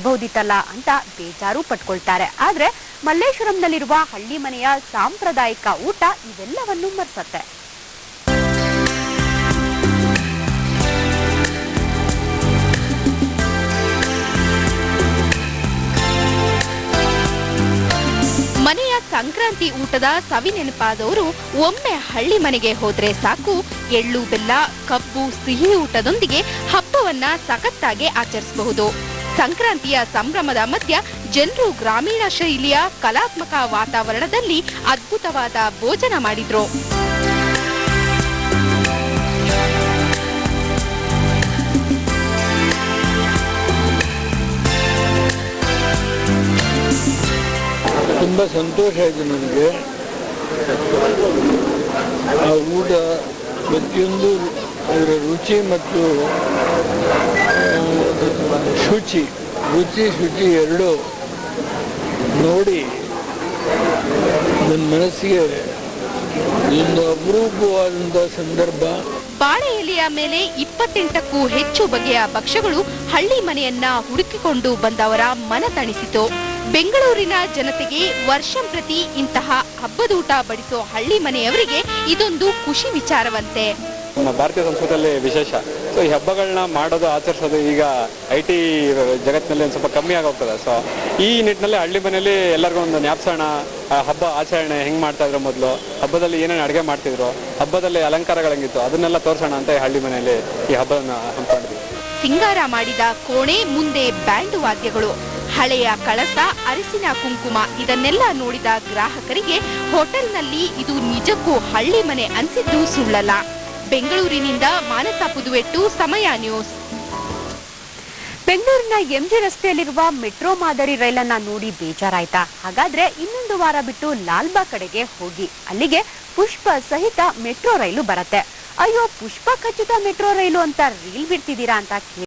ಮಾಡಬಹುದಿತ್ತಲ್ಲ ಅಂತ ಬೇಜಾರು ಪಟ್ಕೊಳ್ತಾರೆ. ಆದ್ರೆ ಮಲ್ಲೇಶ್ವರಂನಲ್ಲಿರುವ ಹಳ್ಳಿ ಮನೆಯ ಸಾಂಪ್ರದಾಯಿಕ ಊಟ ಇವೆಲ್ಲವನ್ನೂ ಮರೆಸುತ್ತೆ. ಮನೆಯ ಸಂಕ್ರಾಂತಿ ಊಟದ ಸವಿ ನೆನಪಾದವರು ಒಮ್ಮೆ ಹಳ್ಳಿ ಮನೆಗೆ ಹೋದ್ರೆ ಸಾಕು, ಎಳ್ಳು ಬೆಲ್ಲ, ಕಬ್ಬು, ಸಿಹಿ ಊಟದೊಂದಿಗೆ ಹಬ್ಬವನ್ನ ಸಖತ್ತಾಗಿ ಆಚರಿಸಬಹುದು. ಸಂಕ್ರಾಂತಿಯ ಸಂಭ್ರಮದ ಮಧ್ಯ ಜನರು ಗ್ರಾಮೀಣ ಶೈಲಿಯ ಕಲಾತ್ಮಕ ವಾತಾವರಣದಲ್ಲಿ ಅದ್ಭುತವಾದ ಭೋಜನ ಮಾಡಿದ್ರು. ತುಂಬ ಸಂತೋಷ ಆಯಿತು ನನಗೆ. ಆ ಊಟ ಪ್ರತಿಯೊಂದು ಅದರ ರುಚಿ ಮತ್ತು ಶುಚಿ ಎರಡೂ ನೋಡಿ ನನ್ನ ಮನಸ್ಸಿಗೆ ಒಂದು ಅಪರೂಪವಾದಂಥ ಸಂದರ್ಭ. ಬಾಳೆ ಎಲೆಯ ಮೇಲೆ 28ಕ್ಕೂ ಹೆಚ್ಚು ಬಗೆಯ ಭಕ್ಷ್ಯಗಳು ಹಳ್ಳಿ ಮನೆಯನ್ನ ಹುಡುಕಿಕೊಂಡು ಬಂದವರ ಮನ ತಣಿಸಿತು. ಬೆಂಗಳೂರಿನ ಜನತೆಗೆ ವರ್ಷಂಪ್ರತಿ ಇಂತಹ ಹಬ್ಬದೂಟ ಬಡಿಸೋ ಹಳ್ಳಿ ಮನೆಯವರಿಗೆ ಇದೊಂದು ಖುಷಿ ವಿಚಾರವಂತೆ. ನಮ್ಮ ಭಾರತೀಯ ಸಂಸ್ಕೃತಿಯಲ್ಲಿ ವಿಶೇಷ. ಸೊ ಈ ಹಬ್ಬಗಳನ್ನ ಮಾಡೋದು, ಆಚರಿಸೋದು ಈಗ IT ಜಗತ್ತಿನಲ್ಲಿ ಒಂದು ಸ್ವಲ್ಪ ಕಮ್ಮಿ ಆಗೋಗ್ತದೆ. ಸೊ ಈ ನಿಟ್ಟಿನಲ್ಲಿ ಹಳ್ಳಿ ಮನೆಯಲ್ಲಿ ಎಲ್ಲರಿಗೂ ಒಂದು ಜ್ಞಾಪಿಸೋಣ, ಹಬ್ಬ ಆಚರಣೆ ಹೆಂಗೆ ಮಾಡ್ತಾ ಇದ್ರು, ಮೊದಲು ಹಬ್ಬದಲ್ಲಿ ಏನೇನು ಅಡುಗೆ ಮಾಡ್ತಿದ್ರು, ಹಬ್ಬದಲ್ಲಿ ಅಲಂಕಾರಗಳು ಹೆಂಗಿತ್ತು, ಅದನ್ನೆಲ್ಲ ತೋರಿಸೋಣ ಅಂತ ಹಳ್ಳಿ ಮನೆಯಲ್ಲಿ ಈ ಹಬ್ಬವನ್ನು ಹಮ್ಮಿಕೊಂಡಿದ್ವಿ. ಸಿಂಗಾರ ಮಾಡಿದ ಕೋಣೆ ಮುಂದೆ ಬ್ಯಾಂಡ್ ವಾದ್ಯಗಳು, ಹಳೆಯ ಕಳಸ, ಅರಿಸಿನ ಕುಂಕುಮ ಇದನ್ನೆಲ್ಲ ನೋಡಿದ ಗ್ರಾಹಕರಿಗೆ ಹೋಟೆಲ್ನಲ್ಲಿ ಇದು ನಿಜಕ್ಕೂ ಹಳ್ಳಿ ಮನೆ ಅನ್ಸಿದ್ದು ಸುಳ್ಳಲ್ಲ. ಬೆಂಗಳೂರಿನಿಂದ ಮಾನಸ ಪುದುವೆಟ್ಟು, ಸಮಯ ನ್ಯೂಸ್. ಬೆಂಗಳೂರಿನ MG ರಸ್ತೆಯಲ್ಲಿರುವ ಮೆಟ್ರೋ ಮಾದರಿ ರೈಲನ್ನ ನೋಡಿ ಬೇಜಾರಾಯ್ತಾ? ಹಾಗಾದ್ರೆ ಇನ್ನೊಂದು ವಾರ ಬಿಟ್ಟು ಲಾಲ್ಬಾಗ್ ಕಡೆಗೆ ಹೋಗಿ, ಅಲ್ಲಿಗೆ ಪುಷ್ಪ ಸಹಿತ ಮೆಟ್ರೋ ರೈಲು ಬರುತ್ತೆ. ಅಯ್ಯೋ, ಪುಷ್ಪ ಖಚಿತ ಮೆಟ್ರೋ ರೈಲು ಅಂತ ರೀಲ್ ಬಿಡ್ತಿದ್ದೀರಾ ಅಂತ